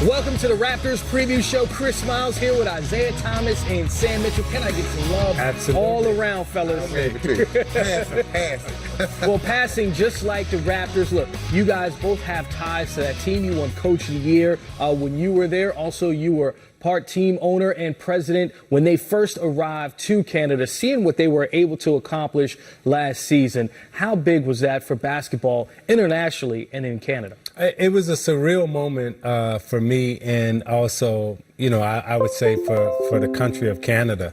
Welcome to the Raptors preview show. Chris Miles here with Isaiah Thomas and Sam Mitchell. Can I get some love? Absolutely. All around, fellas. Well, passing just like the Raptors. Look, you guys both have ties to that team. You won Coach of the Year when you were there. Also, you were part team owner and president when they first arrived to Canada, seeing what they were able to accomplish last season. How big was that for basketball internationally and in Canada? It was a surreal moment for me, and also, I would say for the country of Canada.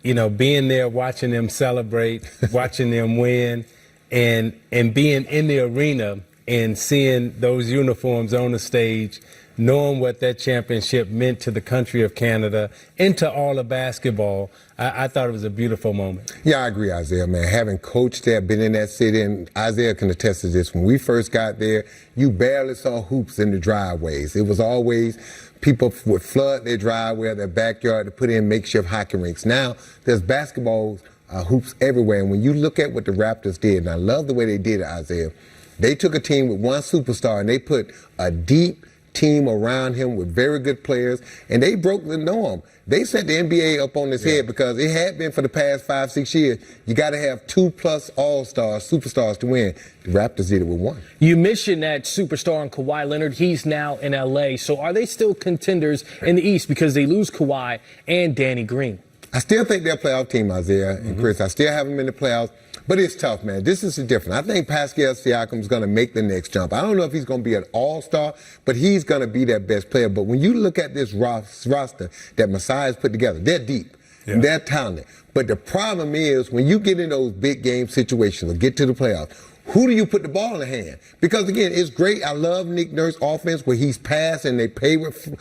Being there, watching them celebrate, watching them win, and being in the arena and seeing those uniforms on the stage, knowing what that championship meant to the country of Canada and to all of basketball, I thought it was a beautiful moment. Yeah, I agree, Isaiah, man. Having coached there, been in that city, and Isaiah can attest to this. When we first got there, you barely saw hoops in the driveways. It was always people would flood their driveway, their backyard, to put in makeshift hockey rinks. Now, there's basketball hoops everywhere. And when you look at what the Raptors did, and I love the way they did it, Isaiah, they took a team with one superstar, and they put a deep team around him with very good players, and they broke the norm. They set the NBA up on its head because it had been for the past 5-6 years. You got to have 2+ all-stars, superstars to win. The Raptors did it with one. You mentioned that superstar in Kawhi Leonard. He's now in LA. So are they still contenders in the East because they lose Kawhi and Danny Green? I still think they're a playoff team, Isaiah and Chris. I still have them in the playoffs. But it's tough, man. This is different. I think Pascal Siakam is going to make the next jump. I don't know if he's going to be an all-star, but he's going to be that best player. But when you look at this roster that Masai's put together, they're deep. Yeah. They're talented. But the problem is when you get in those big game situations or get to the playoffs, who do you put the ball in the hand? Because, again, it's great. I love Nick Nurse's offense where he's passed and they play with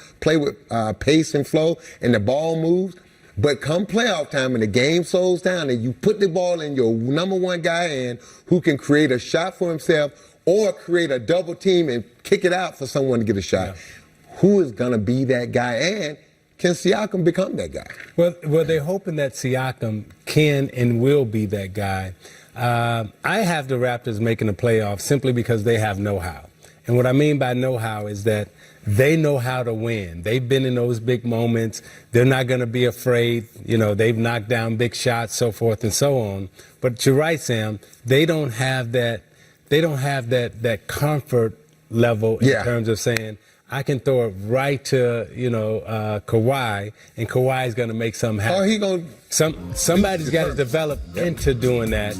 pace and flow and the ball moves. But come playoff time and the game slows down and you put the ball in your number one guy in who can create a shot for himself or create a double team and kick it out for someone to get a shot. Yeah. Who is going to be that guy? And can Siakam become that guy? Well, they're hoping that Siakam can and will be that guy. I have the Raptors making the playoffs simply because they have know-how. And what I mean by know-how is that they know how to win. They've been in those big moments. They're not going to be afraid. They've knocked down big shots, so forth and so on. But you're right, Sam. They don't have that. They don't have that comfort level in terms of saying, I can throw it right to, Kawhi, and Kawhi's going to make something happen. Oh, he gonna somebody's got to develop into doing that.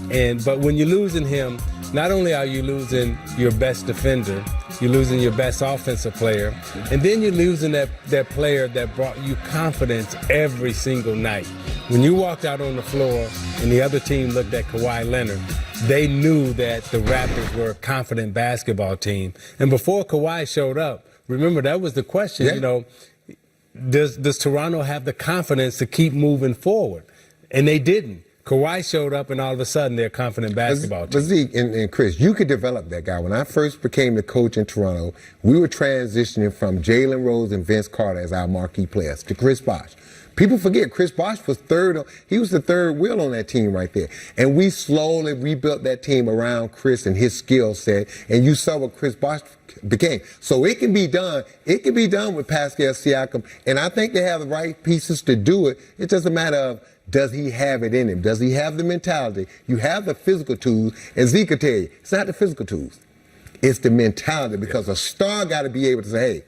But when you're losing him, not only are you losing your best defender, you're losing your best offensive player, and then you're losing that player that brought you confidence every single night. When you walked out on the floor and the other team looked at Kawhi Leonard, they knew that the Raptors were a confident basketball team. And before Kawhi showed up, remember, that was the question, does Toronto have the confidence to keep moving forward? And they didn't. Kawhi showed up, and all of a sudden, they're a confident basketball team. But Zeke and Chris, you could develop that guy. When I first became the coach in Toronto, we were transitioning from Jalen Rose and Vince Carter as our marquee players to Chris Bosh. People forget Chris Bosh was third. He was the third wheel on that team right there. And we slowly rebuilt that team around Chris and his skill set. And you saw what Chris Bosh became. So it can be done. It can be done with Pascal Siakam. And I think they have the right pieces to do it. It's just a matter of, does he have it in him? Does he have the mentality? You have the physical tools. And Zeke will tell you, it's not the physical tools. It's the mentality. Because a star got to be able to say, hey,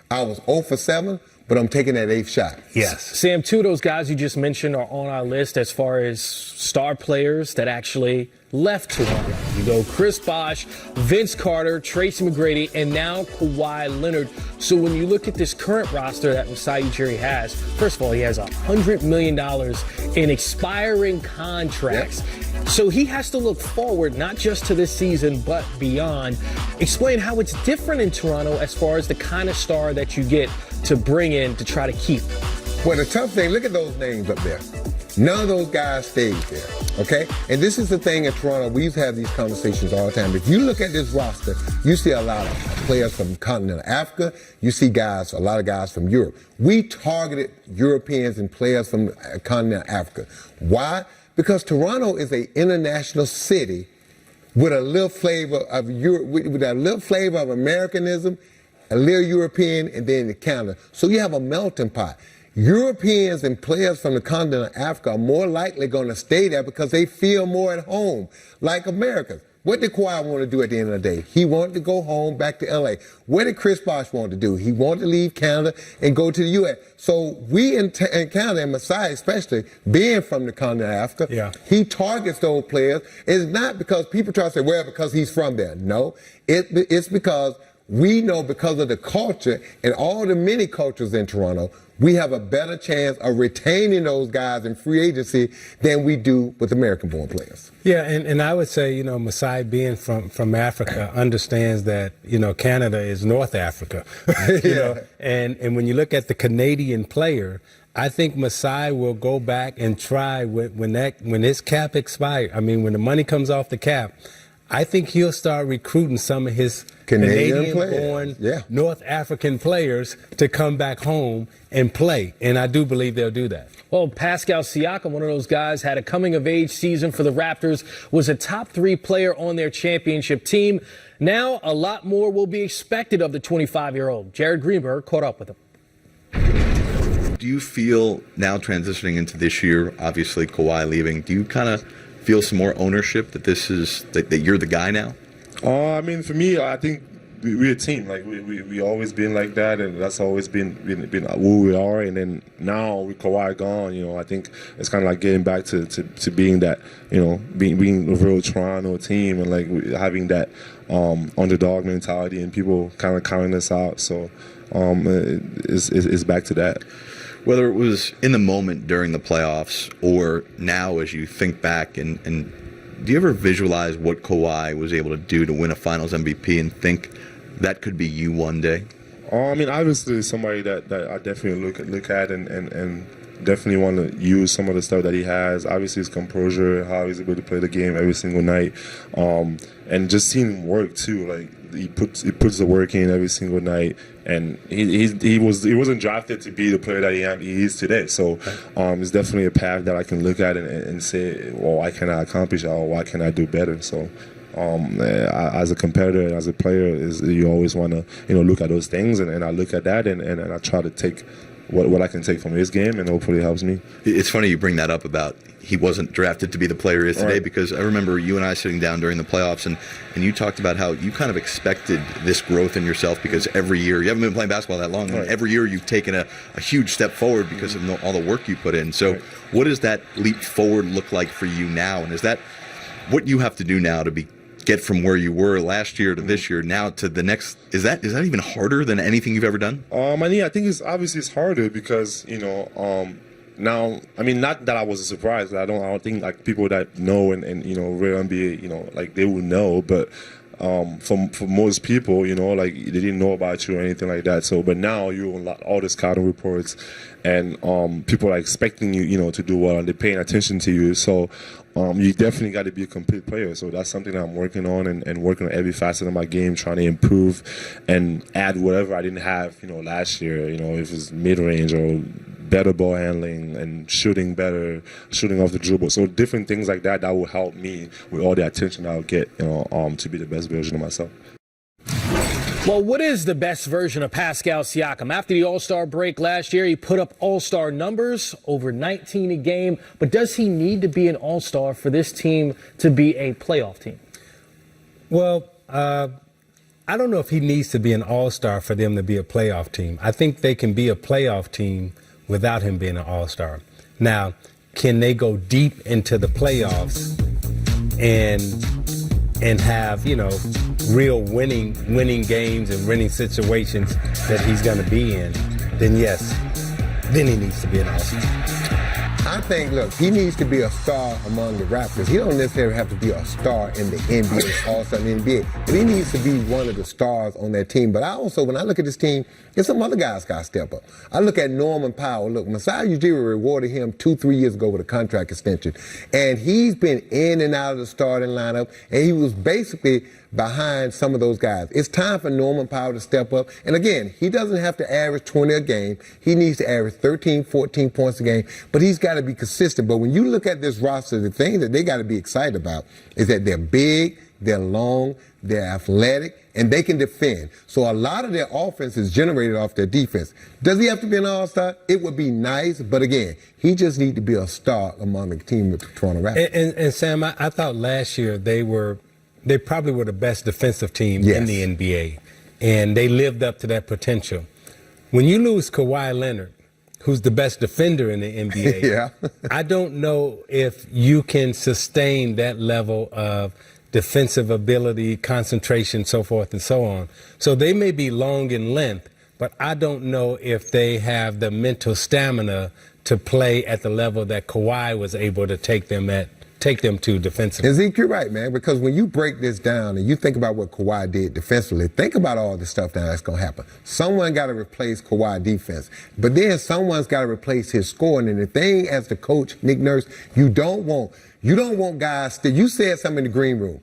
I was 0 for 7. But I'm taking that 8th shot. Yes. Sam, two of those guys you just mentioned are on our list as far as star players that actually left Toronto. You go Chris Bosh, Vince Carter, Tracy McGrady, and now Kawhi Leonard. So when you look at this current roster that Masai Ujiri has, first of all, he has $100 million in expiring contracts. Yep. So he has to look forward, not just to this season, but beyond. Explain how it's different in Toronto as far as the kind of star that you get to bring in to try to keep. Well, the tough thing, look at those names up there. None of those guys stayed there, okay? And this is the thing in Toronto. We used to have these conversations all the time. If you look at this roster, you see a lot of players from continental Africa. You see a lot of guys from Europe. We targeted Europeans and players from continental Africa. Why? Because Toronto is an international city with a little flavor of Europe, with a little flavor of Americanism a little European, and then the Canada. So you have a melting pot. Europeans and players from the continent of Africa are more likely going to stay there because they feel more at home, like Americans. What did Kawhi want to do at the end of the day? He wanted to go home, back to L.A. What did Chris Bosh want to do? He wanted to leave Canada and go to the U.S. So we in Canada, and Masai especially, being from the continent of Africa, he targets those players. It's not because people try to say, well, because he's from there. No, it's because we know because of the culture and all the many cultures in Toronto, we have a better chance of retaining those guys in free agency than we do with American-born players. Yeah, and I would say, Masai being from Africa understands that, Canada is North Africa. And when you look at the Canadian player, I think Masai will go back and try when his cap expires. I mean, when the money comes off the cap, I think he'll start recruiting some of his Canadian-born North African players to come back home and play. And I do believe they'll do that. Well, Pascal Siakam, one of those guys, had a coming-of-age season for the Raptors, was a top 3 player on their championship team. Now, a lot more will be expected of the 25-year-old. Jared Greenberg caught up with him. Do you feel now transitioning into this year, obviously Kawhi leaving, do you kind of feel some more ownership that this is that you're the guy now? I mean, for me, I think we're a team. Like we always been like that, and that's always been who we are. And then now with Kawhi gone, I think it's kind of like getting back to being that, being a real Toronto team and like having that underdog mentality and people kind of counting us out. So it's back to that. Whether it was in the moment during the playoffs or now as you think back, and do you ever visualize what Kawhi was able to do to win a Finals MVP and think that could be you one day? I mean, obviously, somebody that I definitely look at and definitely want to use some of the stuff that he has. Obviously, his composure, how he's able to play the game every single night, and just seeing him work too. Like he puts the work in every single night, and he wasn't drafted to be the player that he is today. So it's definitely a path that I can look at and say, well, why can I accomplish that, or why can I do better? So. As a competitor and as a player, you always want to look at those things, and I look at that and I try to take what I can take from his game, and hopefully it helps me. It's funny you bring that up about he wasn't drafted to be the player he is today, because I remember you and I sitting down during the playoffs, and you talked about how you kind of expected this growth in yourself because every year, you haven't been playing basketball that long, and every year you've taken a huge step forward because of all the work you put in. So what does that leap forward look like for you now, and is that what you have to do now to get from where you were last year to this year now to the next? Is that even harder than anything you've ever done? I think it's harder because now, I mean, not that I was surprised. I don't think like people that know and real NBA, like they would know, but for most people, like they didn't know about you or anything like that. So, but now you're on all the scouting reports, and people are expecting you, to do well, and they're paying attention to you. So, you definitely got to be a complete player. So that's something that I'm working on and working on every facet of my game, trying to improve and add whatever I didn't have, last year. If it's mid range or better ball handling and shooting better, shooting off the dribble. So different things like that will help me with all the attention I'll get, to be the best version of myself. Well, what is the best version of Pascal Siakam? After the All-Star break last year, he put up All-Star numbers, over 19 a game. But does he need to be an All-Star for this team to be a playoff team? Well, I don't know if he needs to be an All-Star for them to be a playoff team. I think they can be a playoff team without him being an All-Star. Now, can they go deep into the playoffs and have, real winning games and winning situations that he's going to be in? Then yes, then he needs to be an All-Star. I think, look, he needs to be a star among the Raptors. He don't necessarily have to be a star in the NBA, All-Star in the NBA, but he needs to be one of the stars on that team. But I also, when I look at this team, there's some other guys got to step up. I look at Norman Powell. Look, Masai Ujiri rewarded him 2-3 years ago with a contract extension, and he's been in and out of the starting lineup, and he was basically behind some of those guys. It's time for Norman Powell to step up. And again, he doesn't have to average 20 a game. He needs to average 13, 14 points a game, but he's got to be consistent. But when you look at this roster, the thing that they got to be excited about is that they're big, they're long, they're athletic, and they can defend. So a lot of their offense is generated off their defense. Does he have to be an all-star? It would be nice, but again, he just needs to be a star among the team with the Toronto Raptors. And Sam, I thought last year they probably were the best defensive team in the NBA, and they lived up to that potential. When you lose Kawhi Leonard, who's the best defender in the NBA, I don't know if you can sustain that level of defensive ability, concentration, so forth and so on. So they may be long in length, but I don't know if they have the mental stamina to play at the level that Kawhi was able to take them to defensively. Ezekiel, right, man, because when you break this down and you think about what Kawhi did defensively, think about all the stuff now that's going to happen. Someone got to replace Kawhi defense, but then someone's got to replace his scoring. And the thing, as the coach, Nick Nurse, you don't want guys you said something in the green room.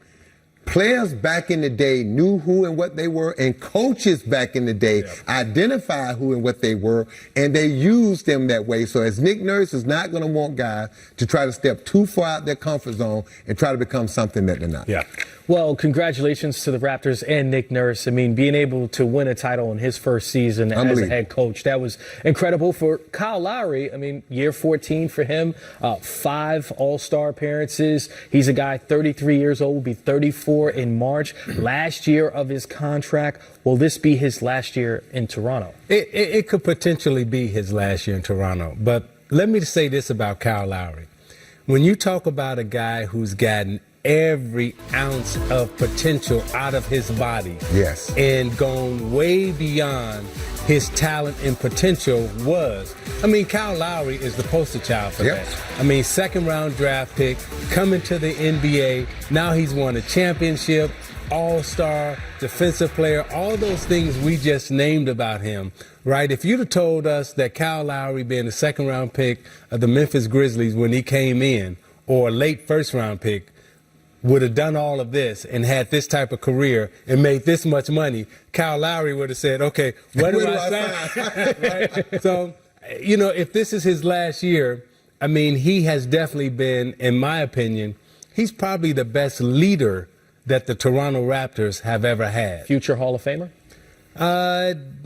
Players back in the day knew who and what they were, and coaches back in the day identified who and what they were, and they used them that way. So as Nick Nurse is not going to want guys to try to step too far out their comfort zone and try to become something that they're not. Yeah. Well, congratulations to the Raptors and Nick Nurse. I mean, being able to win a title in his first season as a head coach, that was incredible. For Kyle Lowry, I mean, year 14 for him, 5 All-Star appearances. He's a guy 33 years old, will be 34 in March. Last year of his contract. Will this be his last year in Toronto? It could potentially be his last year in Toronto. But let me say this about Kyle Lowry. When you talk about a guy who's gotten every ounce of potential out of his body. Yes. And gone way beyond his talent and potential was. I mean, Kyle Lowry is the poster child for that. I mean, second round draft pick, coming to the NBA. Now he's won a championship, all-star, defensive player, all those things we just named about him, right? If you'd have told us that Kyle Lowry being the second round pick of the Memphis Grizzlies when he came in, or a late first round pick, would have done all of this and had this type of career and made this much money, Kyle Lowry would have said, okay, where do I sign? Right? So, you know, if this is his last year, I mean, he has definitely been, in my opinion, he's probably the best leader that the Toronto Raptors have ever had. Future Hall of Famer?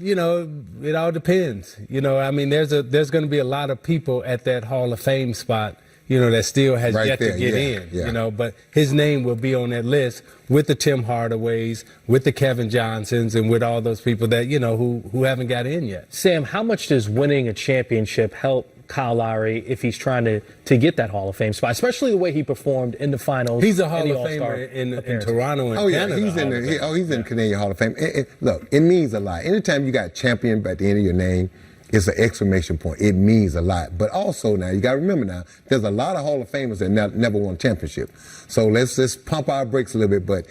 You know, it all depends. You know, I mean, there's going to be a lot of people at that Hall of Fame spot, you know, that still has yet to get in, you know, but his name will be on that list with the Tim Hardaways, with the Kevin Johnsons, and with all those people that, you know, who haven't got in yet. Sam, how much does winning a championship help Kyle Lowry if he's trying to get that Hall of Fame spot, especially the way he performed in the finals? He's a Hall of Famer in Toronto and Canada. He's in the Canadian Hall of Fame. Look, it means a lot. Anytime you got champion at the end of your name, it's an exclamation point. It means a lot. But also now, you got to remember now, there's a lot of Hall of Famers that never won a championship. So let's just pump our brakes a little bit. But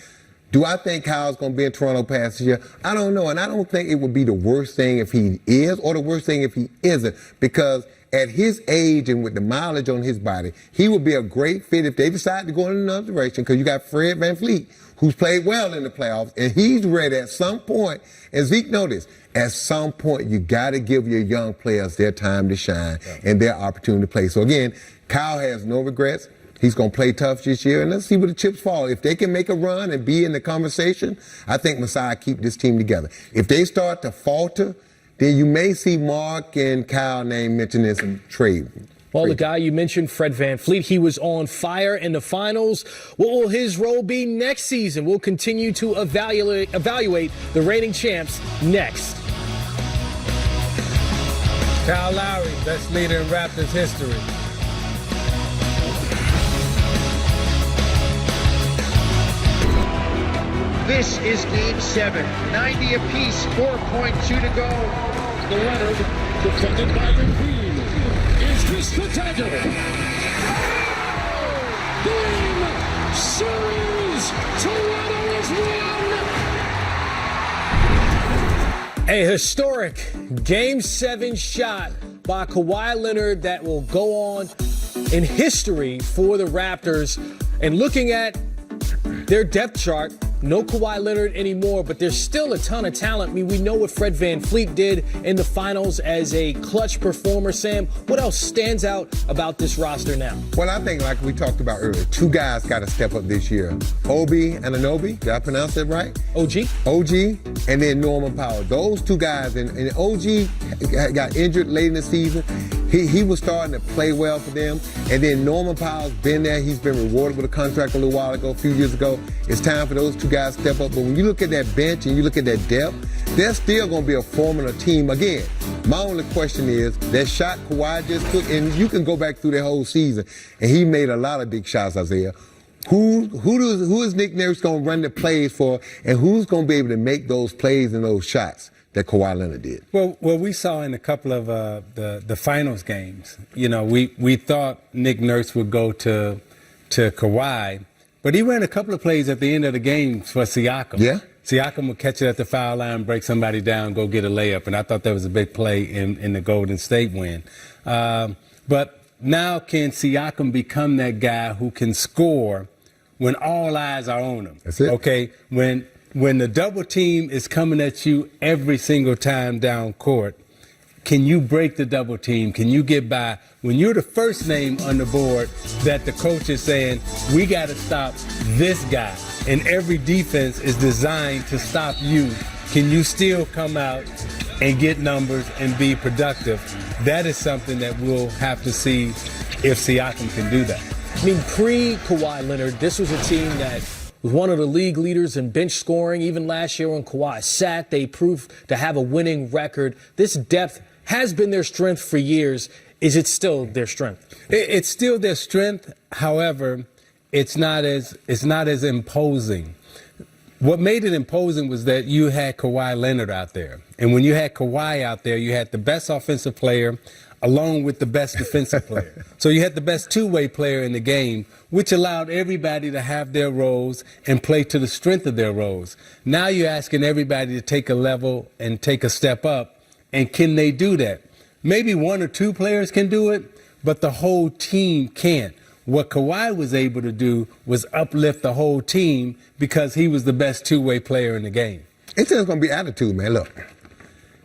do I think Kyle's going to be in Toronto past this year? I don't know. And I don't think it would be the worst thing if he is or the worst thing if he isn't. Because at his age and with the mileage on his body, he would be a great fit if they decide to go in another direction, because you got Fred VanVleet, who's played well in the playoffs, and he's ready at some point. And Zeke, notice, at some point, you got to give your young players their time to shine and their opportunity to play. So again, Kyle has no regrets. He's going to play tough this year, and let's see where the chips fall. If they can make a run and be in the conversation, I think Masai keep this team together. If they start to falter, then you may see Mark and Kyle name mentioned in some trade. Well, the guy you mentioned, Fred VanVleet, he was on fire in the finals. What will his role be next season? We'll continue to evaluate the reigning champs next. Kyle Lowry, best leader in Raptors history. This is Game 7. 90 apiece, 4.2 to go. The Leonard, defended by Green. Is this the dagger? Game Series! Toronto is won! A historic Game 7 shot by Kawhi Leonard that will go on in history for the Raptors. And looking at their depth chart, no Kawhi Leonard anymore, but there's still a ton of talent. I mean, we know what Fred VanVleet did in the finals as a clutch performer. Sam, what else stands out about this roster now? Well, I think, like we talked about earlier, two guys got to step up this year. Obi Anunoby, did I pronounce that right? OG, and then Norman Powell. Those two guys, and OG got injured late in the season. He was starting to play well for them. And then Norman Powell's been there. He's been rewarded with a contract a little while ago, a few years ago. It's time for those two guys to step up. But when you look at that bench and you look at that depth, they're still going to be a formidable team. Again, my only question is that shot Kawhi just took, and you can go back through the whole season, and he made a lot of big shots, Isaiah. Who is Nick Nurse going to run the plays for, and who's going to be able to make those plays and those shots that Kawhi Leonard did? Well, we saw in a couple of the finals games, we thought Nick Nurse would go to Kawhi, but he ran a couple of plays at the end of the game for Siakam. Yeah. Siakam would catch it at the foul line, break somebody down, go get a layup, and I thought that was a big play in the Golden State win. But now can Siakam become that guy who can score when all eyes are on him? That's it. Okay, when the double team is coming at you every single time down court, can you break the double team? Can you get by? When you're the first name on the board that the coach is saying, we got to stop this guy, and every defense is designed to stop you, can you still come out and get numbers and be productive? That is something that we'll have to see if Siakam can do that. I mean, pre-Kawhi Leonard, this was a team that was one of the league leaders in bench scoring. Even last year when Kawhi sat, they proved to have a winning record. This depth has been their strength for years. Is it still their strength? It's still their strength. However, it's not as imposing. What made it imposing was that you had Kawhi Leonard out there. And when you had Kawhi out there, you had the best offensive player along with the best defensive player. So you had the best two-way player in the game, which allowed everybody to have their roles and play to the strength of their roles. Now you're asking everybody to take a level and take a step up. And can they do that? Maybe one or two players can do it, but the whole team can't. What Kawhi was able to do was uplift the whole team because he was the best two-way player in the game. It's just going to be attitude, man. Look,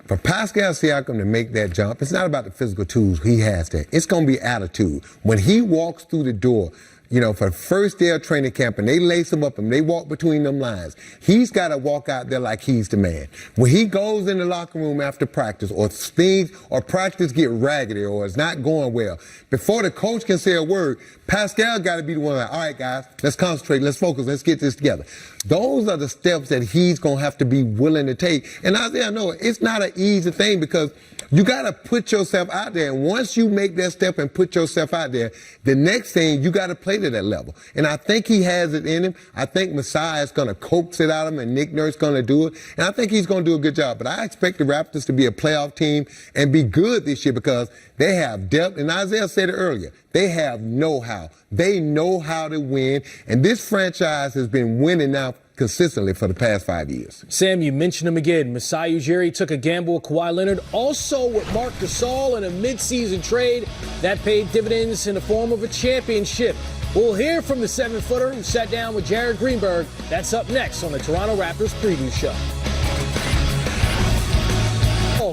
for Pascal Siakam to make that jump, it's not about the physical tools he has there. It's going to be attitude. When he walks through the door, for the first day of training camp, and they lace him up and they walk between them lines, he's got to walk out there like he's the man. When he goes in the locker room after practice, or things or practice get raggedy or it's not going well, before the coach can say a word, Pascal got to be the one like, all right, guys, let's concentrate, let's focus, let's get this together. Those are the steps that he's going to have to be willing to take. And Isaiah, no, it's not an easy thing because you got to put yourself out there. And once you make that step and put yourself out there, the next thing, you got to play to that level. And I think he has it in him. I think Messiah is going to coax it out of him, and Nick Nurse is going to do it. And I think he's going to do a good job. But I expect the Raptors to be a playoff team and be good this year because they have depth. And Isaiah said it earlier. They have know-how. They know how to win. And this franchise has been winning now consistently for the past 5 years. Sam, you mentioned him again. Masai Ujiri took a gamble with Kawhi Leonard, also with Marc Gasol in a midseason trade that paid dividends in the form of a championship. We'll hear from the 7-footer who sat down with Jared Greenberg. That's up next on the Toronto Raptors Preview Show.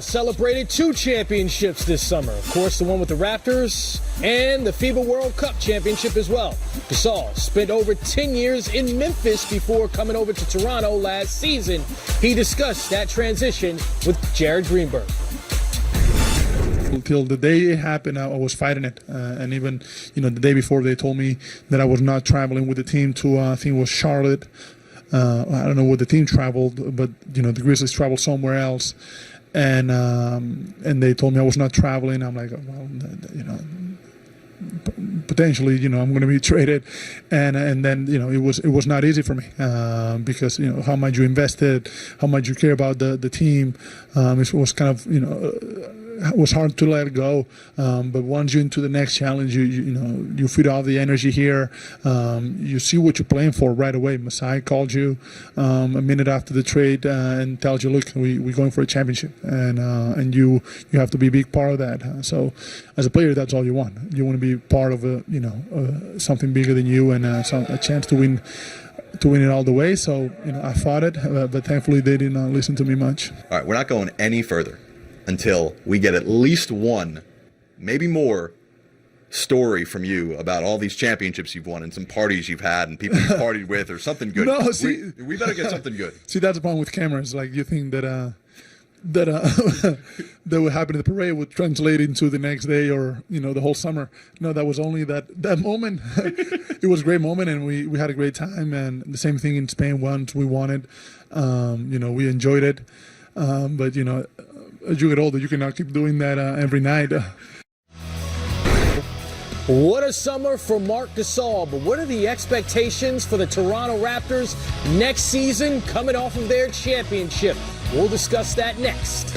Celebrated 2 championships this summer. Of course, the one with the Raptors and the FIBA World Cup championship as well. Gasol spent over 10 years in Memphis before coming over to Toronto last season. He discussed that transition with Jared Greenberg. Until the day it happened, I was fighting it. And even, the day before they told me that I was not traveling with the team to, I think it was Charlotte. I don't know where the team traveled, but, the Grizzlies traveled somewhere else. And they told me I was not traveling. I'm like, well, potentially, I'm going to be traded. And then, it was not easy for me because, how much you invested, how much you care about the team. It was kind of, it was hard to let go. But once you're into the next challenge, you feed off the energy here. You see what you're playing for right away. Masai called you a minute after the trade and tells you, look, we're going for a championship, and you have to be a big part of that. So as a player, that's all you want. You want to be part of something bigger than you and a chance to win to win it all the way. So I fought it, but thankfully they did not listen to me much. All right, we're not going any further until we get at least one, maybe more, story from you about all these championships you've won and some parties you've had and people you've partied with or something good. No, see, we better get something good. See, that's the problem with cameras. Like, you think that that would happen at the parade would translate into the next day or the whole summer. No, that was only that moment. It was a great moment, and we had a great time. And the same thing in Spain. Once we won it, we enjoyed it. But as you get older, you cannot keep doing that every night. What a summer for Marc Gasol, but what are the expectations for the Toronto Raptors next season coming off of their championship? We'll discuss that next.